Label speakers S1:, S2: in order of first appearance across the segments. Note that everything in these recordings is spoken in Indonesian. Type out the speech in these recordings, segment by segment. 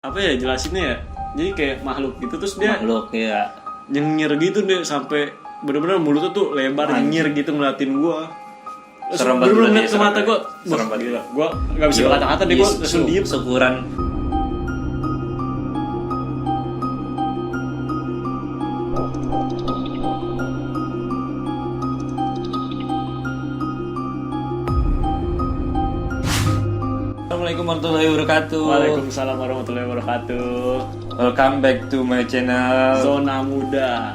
S1: apa ya jelasinnya ya, jadi kayak makhluk gitu, terus dia
S2: makhluk ya
S1: nyengir gitu deh sampai bener-bener mulutnya tuh lebar nyengir gitu ngeliatin gua.
S2: serem banget
S1: bener-bener
S2: berarti,
S1: ke mata gua,
S2: serem banget.
S1: gila, gua nggak bisa berkata-kata deh, gua langsung diem.
S2: Syukuran Assalamualaikum warahmatullahi wabarakatuh.
S1: Waalaikumsalam warahmatullahi wabarakatuh.
S2: Welcome back to my channel
S1: Zona Muda.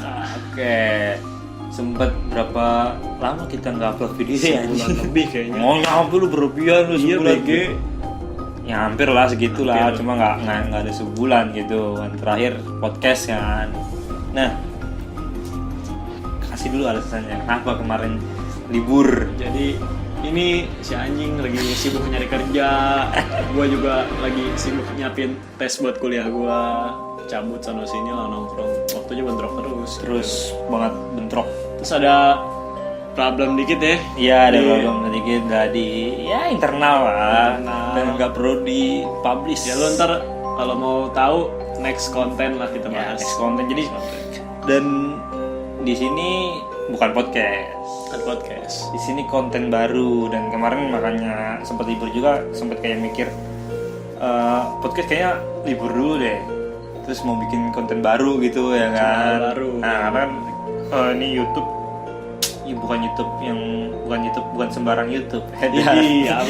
S2: Oke, sempet berapa lama kita nggak upload video ya?
S1: Sebulan lebih kayaknya.
S2: Mau nyampe lu berlebihan lu
S1: Iya
S2: sebulan.
S1: BG.
S2: Ya hampir lah segitulah,
S1: Hampir.
S2: cuma nggak ada sebulan gitu kan. Terakhir podcast kan. Nah, kasih dulu alasannya kenapa kemarin libur.
S1: Jadi ini si anjing lagi sibuk nyari kerja, gua juga lagi sibuk nyiapin tes buat kuliah gua, cabut sana sini lah nongkrong, waktunya bentrok terus.
S2: Terus banget bentrok.
S1: Terus ada problem dikit ya.
S2: Iya ada
S1: Di-
S2: problem sedikit dari ya internal lah.
S1: Internal.
S2: Dan nggak perlu dipublish.
S1: Ya lo ntar kalau mau tahu next konten lah kita
S2: Ya,
S1: bahas.
S2: next konten. Jadi dan di sini bukan podcast.
S1: Kan podcast.
S2: Di sini konten baru dan kemarin makanya sempat libur juga, sempat kayak mikir podcast kayaknya libur dulu deh. Terus mau bikin konten baru gitu ya kan.
S1: baru.
S2: Nah, karena kan ini YouTube ya bukan sembarang YouTube.
S1: Iya.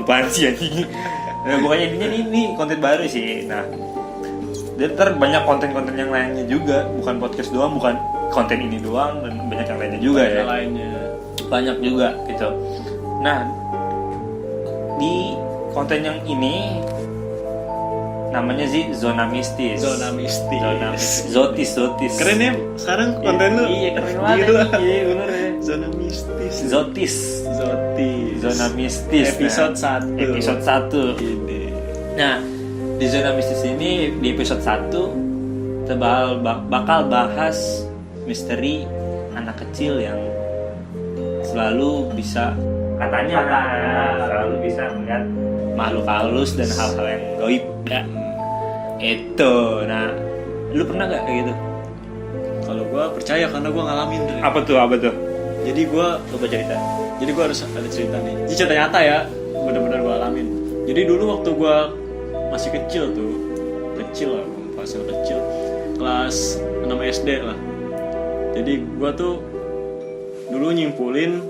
S2: Apaan sih anjing? Nah, pokoknya intinya ini konten baru sih. Nah, dan ntar banyak konten-konten yang lainnya juga, bukan podcast doang, bukan konten ini doang, dan banyak yang lainnya juga ya.
S1: Yang lainnya.
S2: Banyak juga gitu. Nah, di konten yang ini namanya sih Zona Mistis.
S1: Zona mistis.
S2: Zotis.
S1: Keren ya sekarang konten lu.
S2: Iya, keren banget.
S1: Gila.
S2: Iya, bener ya.
S1: Zona mistis.
S2: Zotis. Zona Mistis.
S1: Episode
S2: Nah,
S1: 1.
S2: Episode 1.
S1: Ini.
S2: Nah, di Zona Mistis ini di episode 1 kita bakal bahas misteri anak kecil yang selalu bisa katanya selalu bisa melihat makhluk halus dan hal-hal yang gaib ya. Itu. Nah, lu pernah gak kayak gitu?
S1: Kalau gue percaya karena gue ngalamin Dre.
S2: Apa tuh?
S1: Jadi gue
S2: Coba cerita.
S1: harus ada cerita nih. Ini cerita nyata ya, benar-benar gue alamin. Jadi dulu waktu gue masih kecil lah, masih kecil, kelas 6 SD lah. Jadi gue tuh dulu nyimpulin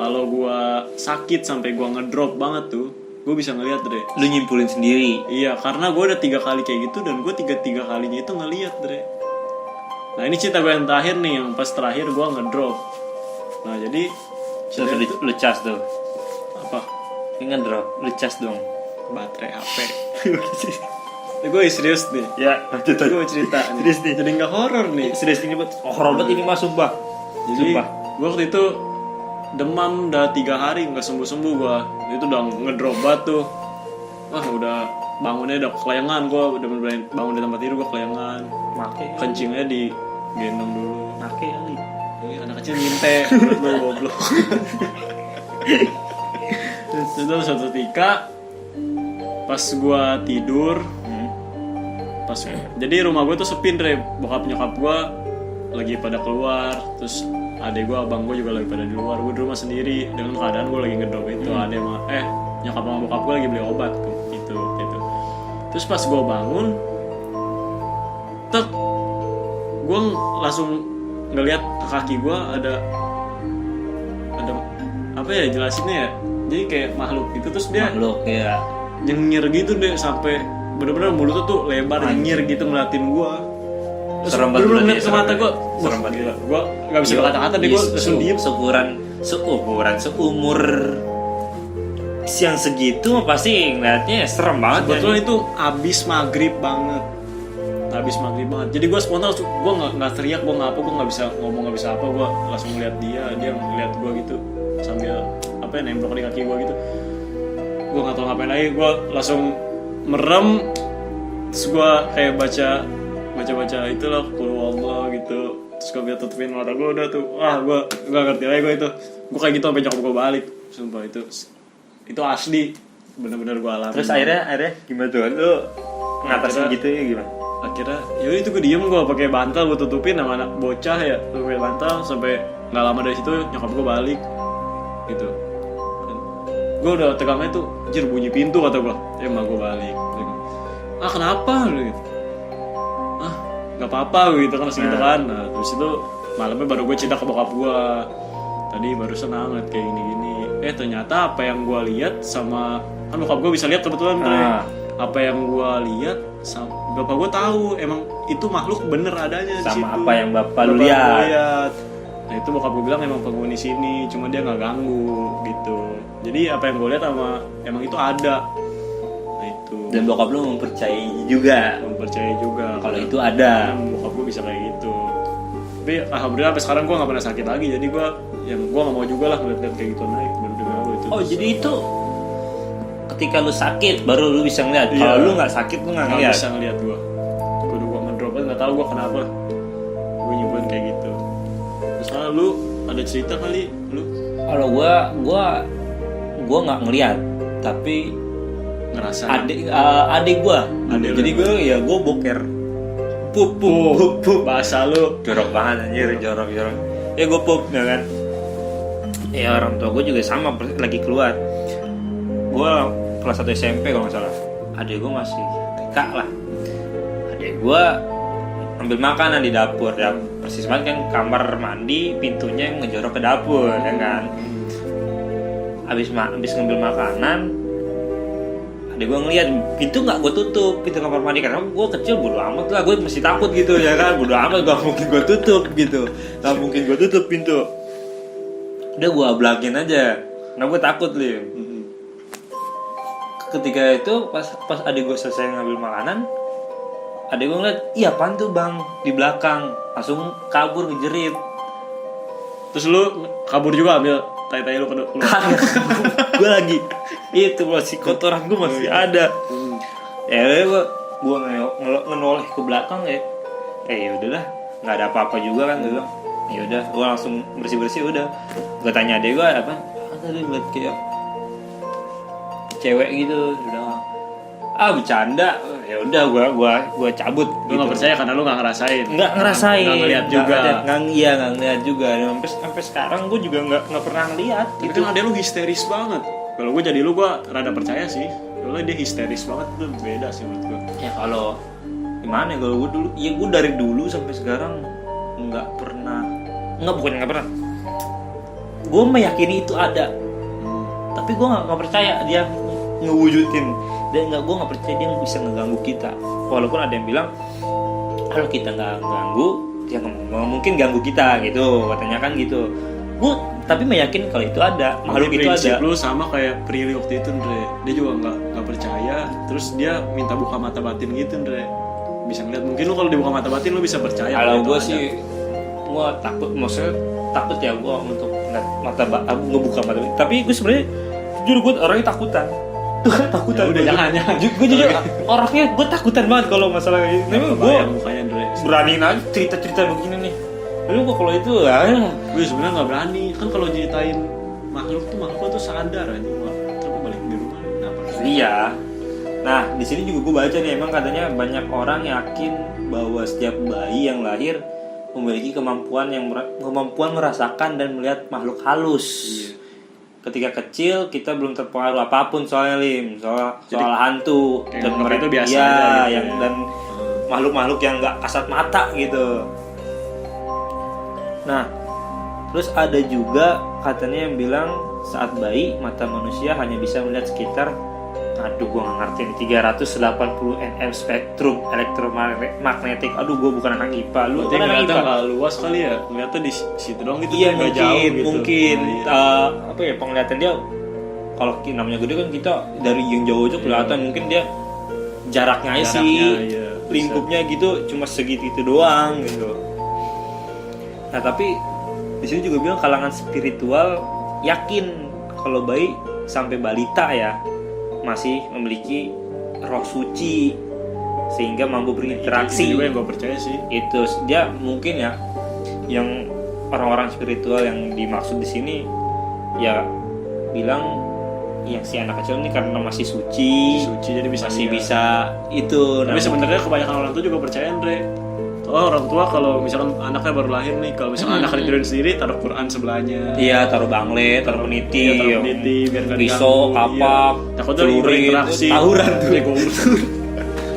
S1: kalau gue sakit sampai gue ngedrop banget tuh, gue bisa ngeliat Dre.
S2: Lu nyimpulin sendiri.
S1: Iya, karena gue udah 3 kali kayak gitu dan gue tiga kalinya itu ngeliat Dre. Nah ini cerita gue yang terakhir nih, yang pas terakhir gue ngedrop. Nah jadi
S2: Terus lu cas tuh.
S1: apa?
S2: Ingat drop, lu cas dong.
S1: Baterai HP. Gue serius nih.
S2: Ya, lanjut.
S1: Gue cerita nih.
S2: Serius nih.
S1: Jadi nggak horor nih.
S2: Serius ini buat horor banget ini mah sumpah.
S1: Jadi
S2: Sumpah.
S1: gue waktu itu demam udah 3 hari nggak sembuh gue. Itu udah ngedrop banget tuh. Wah udah bangunnya udah kelayangan, gue udah bener-bener bangun di tempat tidur gue kelayangan.
S2: Make
S1: Kencingnya di gendong dulu.
S2: make kali.
S1: Ini anak kecil nginte, menurut gue goblok. Terus suatu ketika pas gue tidur, jadi rumah gue tuh sepi Dre, bokap nyokap gue lagi pada keluar, terus adek gue, abang gue juga lagi pada di luar, gue di rumah sendiri dengan keadaan gue lagi ngedrop itu. Adek mah nyokap sama bokap gue lagi beli obat tuh, gitu. Terus pas gue bangun, gue langsung ngeliat ke kaki gue ada apa ya jelasinnya ya, jadi kayak makhluk gitu, terus dia
S2: Makhluk ya.
S1: nyengir gitu deh sampai bener-bener mulutnya tuh lebar nyengir gitu ngeliatin gua. Terus
S2: Serem banget
S1: bener-bener
S2: berarti,
S1: ke mata gua.
S2: serem banget.
S1: Gila. Gua enggak bisa berkata-kata deh, gua langsung diem.
S2: Seumur siang segitu mah pasti ngeliatnya serem banget.
S1: Kebetulan itu abis maghrib banget. Jadi gua spontan langsung, gua nggak teriak, gua nggak apa, gua nggak bisa ngomong, nggak bisa apa, gua langsung ngeliat dia ngeliat gua gitu sambil apa ya nembok di kaki gua gitu. Gua nggak tahu ngapain lagi, gua langsung merem. Terus gue kayak baca itu lah, qul huwallah gitu. Terus gue biar tutupin mata gue, udah tuh, gue gak ngerti lagi gue itu. Gue kayak gitu sampai nyokap gue balik. Sumpah itu asli, bener-bener gue alami.
S2: Terus akhirnya gimana tuh? Lu ngatasin
S1: Akhirnya-
S2: gitu ya gimana?
S1: Akhirnya yaudah itu gue diem, gue pakai bantal gue tutupin sama anak bocah ya, gue pakai bantal sampai nggak lama dari situ nyokap gue balik gitu. Gue udah tegangnya tuh, anjir bunyi pintu kata gue, emak gue balik. Ah kenapa gitu? Ah nggak apa-apa gitu kan masih gitu kan. Nah terus itu malamnya baru gue cerita ke bokap gue, tadi barusan ngeliat kayak gini-gini. Ternyata apa yang gue lihat sama, kan bokap gue bisa lihat kebetulan Dre. Apa yang gue lihat sama bapak gue tahu emang itu makhluk bener adanya di situ.
S2: Sama apa yang bapak lu lihat.
S1: Nah itu bokap gue bilang emang penghuni sini, cuma dia nggak ganggu gitu. Jadi apa yang gue lihat sama emang itu ada. Nah itu.
S2: Dan bokap lu mempercayai juga
S1: Mempercayai juga
S2: kalau itu ada.
S1: bokap gue bisa kayak gitu. Tapi alhamdulillah sampai sekarang gue nggak pernah sakit lagi. Jadi gue nggak mau juga lah ngeliat kayak gitu naik. Bener-bener itu.
S2: Oh jadi itu ketika lu sakit baru lu bisa ngeliat.
S1: Iya.
S2: Kalau lu nggak sakit lu nggak
S1: nggak
S2: ngeliat.
S1: bisa ngeliat gue. Gue ngedrop aja nggak tahu gue kenapa. Gue nyobain kayak gitu. Terus kalau lu ada cerita kali lu
S2: Kalau gua nggak ngeliat, tapi
S1: ngerasa
S2: adik gua.
S1: Adik lu.
S2: Jadi gua boker. Pup
S1: bahasa lu
S2: jorok banget anjir, jorok. Ya gua pup ya kan. Ya orang tua gua juga sama lagi keluar. Gua kelas 1 SMP kalau nggak salah. Adik gua masih TK lah. Adik gua ambil makanan di dapur ya, persis banget kan kamar mandi pintunya yang ngejorok ke dapur ya kan. Abis ngambil makanan, adik gue ngeliat pintu nggak gue tutup, pintu kamar mandi, karena gue kecil bodo amat lah, gue masih takut gitu ya kan, bodo amat gak mungkin gue tutup gitu, gak mungkin gue tutup pintu, udah gue ablangin aja, karena gue takut Lim. Ketika itu pas adik gue selesai ngambil makanan, adik gue ngeliat, iya apaan tuh bang di belakang, langsung kabur ngejerit.
S1: terus lu kabur juga ambil tai-tai lu keluar.
S2: Gue lagi itu masih kotoran gue masih ada. Ya gue ngenoleh ke belakang ya. Ya udahlah, nggak ada apa-apa juga kan gue bilang. Ya udah, gue langsung bersih udah. Gue tanya adek gue apa? Tadi ngeliat kayak cewek gitu, udah bercanda. Ya udah, gue cabut.
S1: Lu nggak percaya karena lu nggak ngerasain.
S2: Nggak ngerasain,
S1: nggak ngeliat juga.
S2: nggak ngeliat juga. Sampai sekarang gue juga nggak pernah ngeliat.
S1: Tapi kan adek lu histeris banget. Kalau gue jadi lu, gue rada percaya sih. Soalnya dia histeris banget, itu beda sih menurut gue.
S2: Ya kalau gimana ya, kalau gue dulu, ya gue dari dulu sampai sekarang bukannya nggak pernah. Gue meyakini itu ada, tapi gue nggak percaya dia ngewujudin, dan gue nggak percaya dia bisa ngeganggu kita. Walaupun ada yang bilang kalau kita nggak ganggu, dia nggak mungkin ganggu kita gitu, katanya kan gitu. Gue tapi meyakini kalau itu ada, makhluk itu
S1: prinsip
S2: ada.
S1: lu sama kayak Prilly waktu itu, Ndre. Dia juga nggak percaya. Terus dia minta buka mata batin gitu, Ndre. Bisa ngeliat. Mungkin lu kalau dibuka mata batin lu bisa percaya.
S2: Kalau
S1: itu
S2: gue
S1: ada.
S2: sih, gue takut, maksudnya takut ya gue untuk ngeliat ngebuka mata batin. Tapi gue sebenarnya jujur gue orangnya takutan. Tuh kan takutan.
S1: Ya udah, jangan.
S2: Gue jujur orangnya gue takutan banget kalau masalah kayak gitu. Tapi gue
S1: Kebayang mukanya, Ndre.
S2: beraniin aja cerita begini nih. Lalu gue kalau itu ya
S1: Gue sebenarnya nggak berani. Kan kalau ceritain makhluk tuh sadar aja. Terus gue balik di rumah. Kenapa?
S2: iya. Nah di sini juga gue baca nih, emang katanya banyak orang yakin bahwa setiap bayi yang lahir memiliki kemampuan merasakan dan melihat makhluk halus.
S1: Iya.
S2: Ketika kecil kita belum terpengaruh apapun soalnya soal hantu
S1: dan
S2: mereka
S1: itu biasa
S2: iya,
S1: aja gitu
S2: yang
S1: ya.
S2: dan makhluk-makhluk yang nggak kasat mata gitu. Nah, terus ada juga katanya yang bilang saat bayi mata manusia hanya bisa melihat sekitar, aduh gua nggak ngerti nih, 380 nm spektrum elektromagnetik. Aduh gua bukan anak IPA, lu
S1: Berarti
S2: kan anak
S1: ngeliatnya
S2: IPA.
S1: nggak luas kali ya. Ngeliatnya di situ doang gitu.
S2: Iya
S1: nggak jauh gitu.
S2: mungkin
S1: Nah, iya.
S2: apa ya, penglihatan dia kalau namanya gede kan, kita dari yang jauh itu kelihatan, mungkin dia jaraknya aja sih,
S1: Jaraknya, iya, bisa.
S2: lingkupnya gitu cuma segitu doang gitu. Nah tapi di sini juga bilang kalangan spiritual yakin kalau bayi sampai balita ya masih memiliki roh suci sehingga mampu berinteraksi.
S1: Itu juga yang gue percaya sih.
S2: Itu dia mungkin ya, yang orang-orang spiritual yang dimaksud di sini ya bilang yang si anak kecil ini karena masih suci
S1: jadi
S2: masih
S1: lihat.
S2: bisa itu.
S1: Tapi sebenarnya kebanyakan orang tua juga percaya Andre. Orang tua kalau misalkan anaknya baru lahir nih, kalau misalkan anaknya tidurin sendiri, taruh Quran sebelahnya.
S2: Iya, taruh bangle, taruh peniti,
S1: Taruh peniti biar nggak
S2: pisau,
S1: diganggu,
S2: kapak,
S1: iya. Takutnya
S2: celurit,
S1: berinteraksi.
S2: tawuran tuh.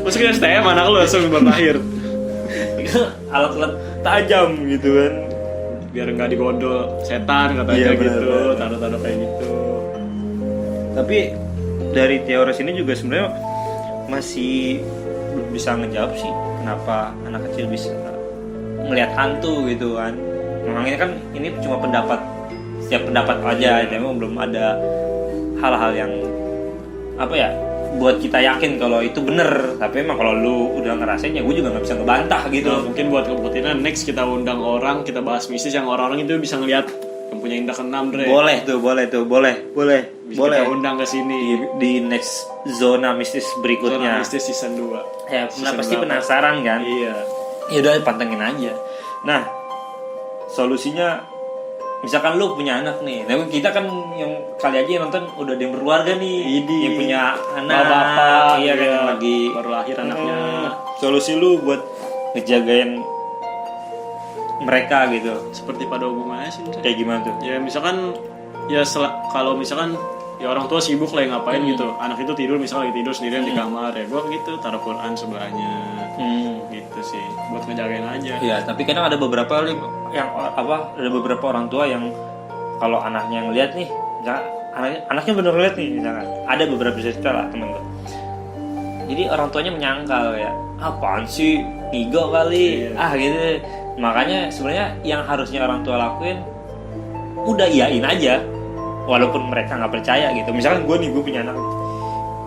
S1: Masuk ke STM anak lu langsung baru lahir.
S2: Alat-alat tajam gitu kan.
S1: Biar nggak digodol setan katanya
S2: Iya,
S1: gitu,
S2: benar.
S1: taruh-taruh kayak gitu.
S2: Tapi dari teori ini juga sebenarnya masih belum bisa ngejawab sih kenapa anak kecil bisa melihat hantu gitu kan. Memangnya kan ini cuma pendapat, setiap pendapat aja, memang belum ada hal-hal yang apa ya buat kita yakin kalau itu bener. Tapi emang kalau lu udah ngerasain ya gue juga nggak bisa ngebantah gitu.
S1: Nah, mungkin buat kebutuhan next kita undang orang, kita bahas mistis yang orang-orang itu bisa ngelihat yang punya indra keenam, Dre.
S2: Boleh.
S1: Bisa kita undang ke sini
S2: di next zona mistis berikutnya.
S1: Zona mistis season 2.
S2: Ya,
S1: Season
S2: pasti
S1: berapa?
S2: penasaran kan?
S1: Iya.
S2: Ya udah pantengin aja. Nah, solusinya misalkan lu punya anak nih. Nah, kita kan yang kali aja yang nonton udah ada yang berkeluarga nih.
S1: Idi.
S2: Yang punya anak,
S1: Bapak,
S2: iya kan yang lagi
S1: baru lahir anaknya.
S2: Solusi lu buat ngejagain mereka gitu.
S1: Seperti pada hubungannya sih, Dre.
S2: Kayak gimana tuh?
S1: Ya misalkan kalau misalkan ya orang tua sibuk lah yang ngapain gitu, anak itu tidur misalnya lagi tidur sendirian di kamar ya gua gitu taruh Quran sebelahnya gitu sih buat ngejagain aja.
S2: Iya, tapi kadang ada beberapa ada beberapa orang tua yang kalau anaknya ngeliat nih, anaknya bener ngeliat nih, misalkan ada beberapa cerita lah temen gue. Jadi orang tuanya menyangkal ya, apaan sih ngigo kali, gitu. Makanya sebenarnya yang harusnya orang tua lakuin udah iyain aja. Walaupun mereka nggak percaya gitu. Misalkan gue punya anak,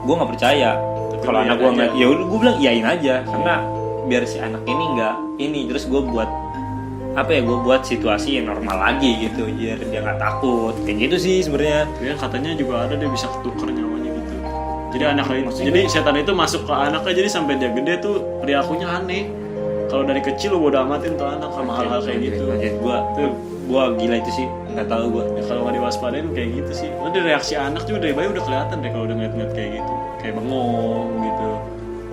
S2: gue nggak percaya. Kalau anak gue nggak, ya udah gue bilang iyain aja. Karena biar si anak ini nggak ini. Terus gue buat gue buat situasi yang normal lagi gitu. Biar dia nggak takut. Kayak gitu sih sebenarnya.
S1: Ya katanya juga ada dia bisa ketukar nyawanya gitu. Jadi jadi setan itu masuk ke anaknya jadi sampai dia gede tuh perilakunya aneh. Kalau dari kecil lu bodo amatin tuh anak sama hal-hal kayak gitu.
S2: Gue gila itu sih, nggak tahu gue.
S1: Ya, kalau nggak diwaspadain kayak gitu sih. Lo dari reaksi anak juga dari bayi udah kelihatan deh kalau udah ngeliat-ngeliat kayak gitu, kayak bengong gitu.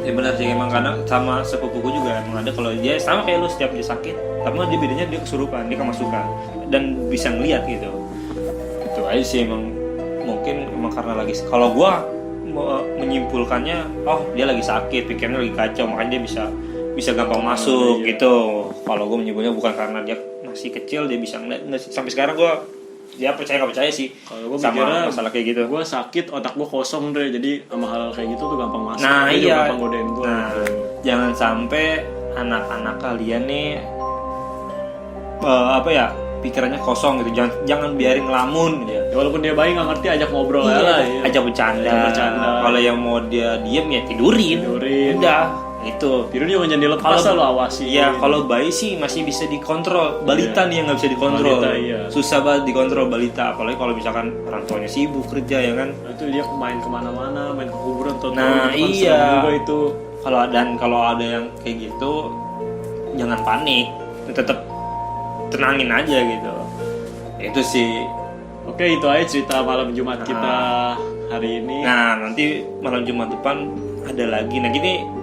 S2: Ya benar sih emang karena sama sepupuku juga emang ada kalau dia sama kayak lu setiap dia sakit, tapi dia bedanya dia kesurupan, dia kemasukan dan bisa ngeliat gitu. Itu aja sih emang mungkin emang karena lagi kalau gue menyimpulkannya dia lagi sakit, pikirannya lagi kacau makanya dia bisa gampang masuk gitu. Kalau gue menyebutnya bukan karena dia masih kecil dia bisa ngeliat. Sampai sekarang gue dia percaya nggak percaya sih
S1: kalau gue
S2: sama masalah kayak gitu.
S1: Gue sakit otak gue kosong deh, jadi sama hal kayak gitu tuh gampang masuk.
S2: Nah
S1: dia
S2: iya,
S1: gampang godain gue.
S2: Jangan sampai anak-anak kalian nih pikirannya kosong gitu. Jangan biarin ngelamun gitu.
S1: Ya, walaupun dia bayi nggak ngerti ajak ngobrol lah.
S2: Ajak bercanda. Kalau yang mau dia diem ya tidurin. Udah. Itu
S1: tidur juga jangan dilepas lah, lo awasi.
S2: Iya, kalau bayi sih masih bisa dikontrol. Balita nih yang nggak bisa dikontrol.
S1: Balita, iya.
S2: Susah banget dikontrol balita. Apalagi kalau misalkan orang tuanya sibuk kerja ya kan.
S1: Nah, itu dia main kemana-mana, main ke kuburan atau
S2: iya.
S1: Juga itu.
S2: Kalau ada yang kayak gitu, jangan panik. Tetap tenangin aja gitu. Itu sih.
S1: Oke, itu aja cerita malam Jumat kita hari ini.
S2: Nah, nanti malam Jumat depan ada lagi. Nah, gini.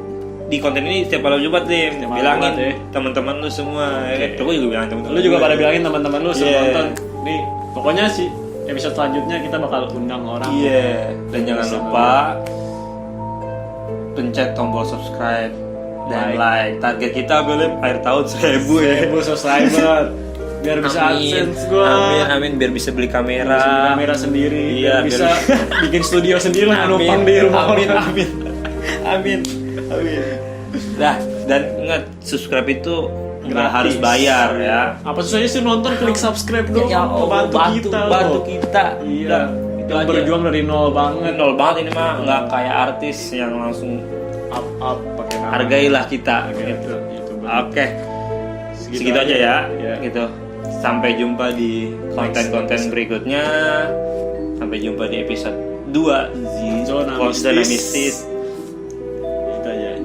S2: Di konten ini setiap malam Jumat deh bilangin teman-teman lu semua. Gue juga bilang teman-teman.
S1: Lu juga pada bilangin teman-teman lu sebelum nonton. Nih, pokoknya sih episode selanjutnya kita bakal undang orang.
S2: Iya. Dan jangan lupa pencet tombol subscribe dan like. Target kita belum akhir tahun 1000
S1: subscriber. Biar bisa AdSense gua.
S2: Amin. Biar bisa beli kamera.
S1: Kamera sendiri.
S2: Iya,
S1: biar bisa bikin studio sendiri numpang di rumah.
S2: Amin. Nah, dan ingat subscribe itu nggak harus bayar ya.
S1: Apa susahnya sih nonton klik subscribe dong.
S2: Ya, bantu kita.
S1: Iya. Kita berjuang dari nol banget.
S2: Nol banget ini mah nggak kayak artis yang langsung
S1: up pakai nama.
S2: Hargailah kita gitu. Oke. Segitu aja ya. Gitu. Sampai jumpa di konten-konten berikutnya. Sampai jumpa di episode 2 di Zona Mistis.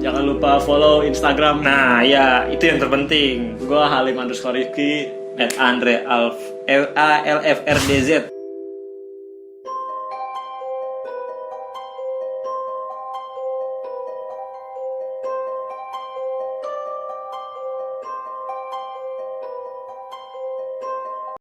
S1: Jangan lupa follow Instagram.
S2: Nah ya itu yang terpenting.
S1: Gua Halim_Rifki
S2: @Andre ALFRDZ.